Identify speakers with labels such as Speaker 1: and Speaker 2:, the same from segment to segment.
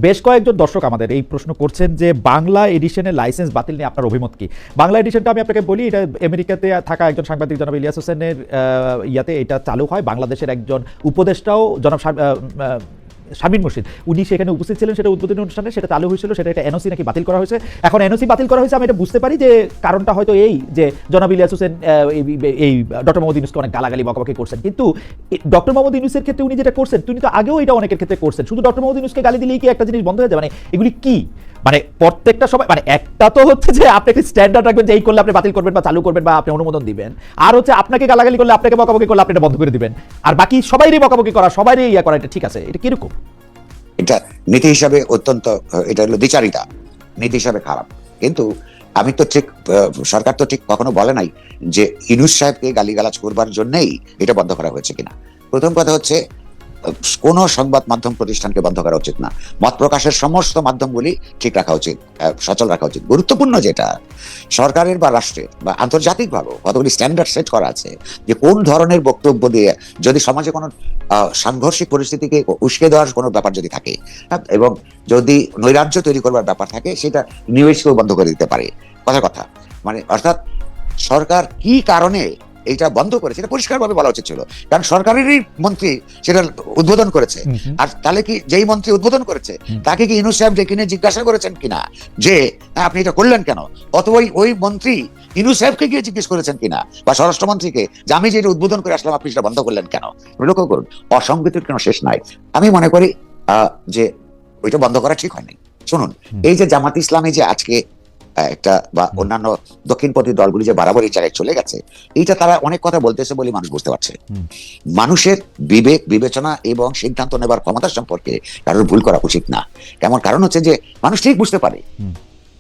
Speaker 1: বেশ কয়েকজন দর্শক আমাদের এই প্রশ্ন করছেন যে বাংলা এডিশনের লাইসেন্স বাতিল নিয়ে আপনার অভিমত কি? বাংলা এডিশনটা আমি আপনাকে বলি, এটা আমেরিকাতে থাকা একজন সাংবাদিক জনাব ইলিয়াস হোসেনের ইয়াতে এটা চালু হয়। বাংলাদেশের একজন উপদেষ্টাও জনাব শামীম মুর্শিদ উনি সেখানে উপস্থিত ছিলেন সেটা উদ্বোধনী অনুষ্ঠানে, সেটা চালু হয়েছিল, সেটা একটা এনওসি নাকি বাতিল করা হয়েছে। এখন এনওসি বাতিল করা হয়েছে, আমি এটা বুঝতে পারি যে কারণটা হয়তো এই যে জনাব ইলিয়াস হোসেন এই ডক্টর মোহাম্মদ ইউনূসকে অনেক গালাগালি বকাবকি করছেন, কিন্তু ডক্টর মোহাম্মদ ইউনূসের ক্ষেত্রে উনি যেটা করছেন তিনি তো আগেও এটা অনেকের ক্ষেত্রে করছেন। শুধু ডক্টর মোহাম্মদ ইউনূসকে গালি দিলেই কি একটা জিনিস বন্ধ হয়ে যাবে? মানে এগুলি কি মানে প্রত্যেকটা সময় মানে একটা তো হচ্ছে যে আপনি একটা স্ট্যান্ডার্ড রাখবেন যে এই করলে আপনি বাতিল করবেন বা চালু করবেন বা আপনি অনুমোদন দিবেন, আর হচ্ছে আপনাকে গালাগালি করলে আপনাকে বকাবকি করলে আপনি এটা বন্ধ করে দিবেন, আর বাকি সবাইরই বকাবকি করা সবাইরই ইয়া করা, এটা ঠিক আছে? এটা কিরকম?
Speaker 2: এটা নীতি হিসাবে অত্যন্ত, এটা হলো দ্বিচারিতা, নীতি হিসাবে খারাপ। কিন্তু আমি তো ঠিক, সরকার তো ঠিক কখনো বলে নাই যে ইউনূস সাহেবকে গালিগালাজ করবার জন্যই এটা বন্ধ করা হয়েছে কিনা। প্রথম কথা হচ্ছে কোন সংবাদ মাধ্যম প্রতিষ্ঠানকে বন্ধ করা উচিত না, মত প্রকাশের সমস্ত মাধ্যমগুলি ঠিক রাখা উচিত, সচল রাখা উচিত। গুরুত্বপূর্ণ যেটা সরকারের বা রাষ্ট্রের বা আন্তর্জাতিকভাবে কতগুলি স্ট্যান্ডার্ড সেট করা আছে যে কোন ধরনের বক্তব্য দিয়ে যদি সমাজে কোনো সাংঘর্ষিক পরিস্থিতিকে উস্কে দেওয়ার কোনো ব্যাপার যদি থাকে এবং যদি নৈরাজ্য তৈরি করবার ব্যাপার থাকে, সেটা নিউজকেও বন্ধ করে দিতে পারে। কথা মানে অর্থাৎ সরকার কি কারণে এইটা বন্ধ করেছে এটা পরিষ্কারভাবে বলা উচিত ছিল, কারণ সরকারেরই মন্ত্রী সেটা উদ্বোধন করেছে। আর তাহলে কি যেই মন্ত্রী উদ্বোধন করেছে তাকে কি ইউনূস সাহেব ডেকে নিয়ে জিজ্ঞাসা করেছেন কিনা যে আপনি এটা করলেন কেন? অথবা ওই মন্ত্রী ইউনূস সাহেবকে গিয়ে জিজ্ঞেস করেছেন কিনা বা স্বরাষ্ট্রমন্ত্রীকে যে আমি যেটা উদ্বোধন করে আসলাম আপনি সেটা বন্ধ করলেন কেন? লক্ষ্য করুন, অসঙ্গতির কোনো শেষ নাই। আমি মনে করি যে ওইটা বন্ধ করা ঠিক হয়নি। শুনুন, এই যে জামাত ইসলামী যে আজকে একটা বা অন্যান্য দক্ষিণপন্থী দলগুলি যে বাড়াবাড়ি জায়গায় চলে গেছে, এইটা তারা অনেক কথা বলতেছে বলে মানুষ বুঝতে পারছে। মানুষের বিবেক বিবেচনা এবং সিদ্ধান্ত নেবার ক্ষমতা সম্পর্কে কারোর ভুল করা উচিত না। কারণ হচ্ছে যে মানুষ ঠিক বুঝতে পারে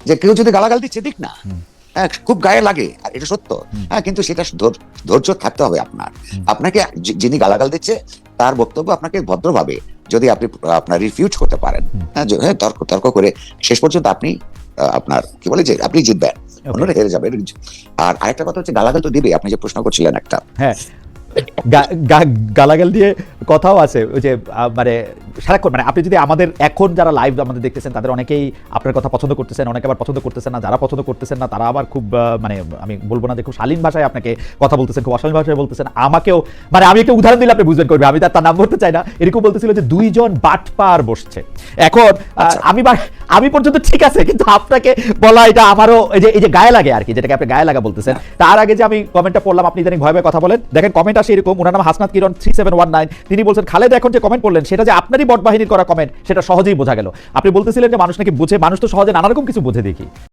Speaker 2: যে কেউ যদি গালাগাল দিচ্ছে দিক না, খুব গায়ে লাগে, আর এটা সত্য, কিন্তু সেটা ধৈর্য থাকতে হবে আপনাকে যিনি গালাগাল দিচ্ছে তার বক্তব্য আপনাকে ভদ্রভাবে যদি আপনি আপনার রিফিউজ করতে পারেন, তর্ক করে শেষ পর্যন্ত আপনি আপনার কি বলে যে আপনি জিতবেন, অন্যরা হেরে যাবে। আর আরেকটা কথা হচ্ছে গালাগাল তো দিবে, আপনি যে প্রশ্ন করছিলেন একটা, হ্যাঁ
Speaker 1: গালাগাল দিয়ে কথাও আছে ওই যে মানে সারাক্ষণ মানে আপনি যদি আমাদের এখন যারা লাইভ আমাদের দেখতেছেন তাদের অনেকেই আপনার কথা পছন্দ করতেছেন, অনেকে আবার পছন্দ করতেছেন না। যারা পছন্দ করতেছেন না তারা আবার খুব মানে আমি বলবো না যে খুব শালীন ভাষায় আপনাকে কথা বলতেছেন, খুব অশালীন ভাষায় বলতেছেন। আমাকেও মানে আমি একটা উদাহরণ দিলে আপনি বুঝবেন করবে, আমি তার নাম বলতে চাই না, এরকম বলতেছিল যে দুইজন বাটপার বসছে। এখন আমি পর্যন্ত ঠিক আছে, কিন্তু আপনাকে বলা এটা আমারও এই যে গায়ে লাগে আর কি, যেটাকে আপনি গায়ে লাগা বলতেছেন। তার আগে যে আমি কমেন্টটা পড়লাম, আপনি ইদানিং ভয় ভয় কথা বলেন, দেখেন কমেন্ট আসে এরকম, ওনার নাম হাসনাত কিরণ 3719, তিনি বলছেন খালেদ এখন যে কমেন্ট পড়লেন সেটা যে আপনারই বট বাহিনীর করা কমেন্ট সেটা সহজেই বোঝা গেল। আপনি বলতেছিলেন যে মানুষ নাকি বুঝে, মানুষ তো সহজে নানা রকম কিছু বুঝে দেখি।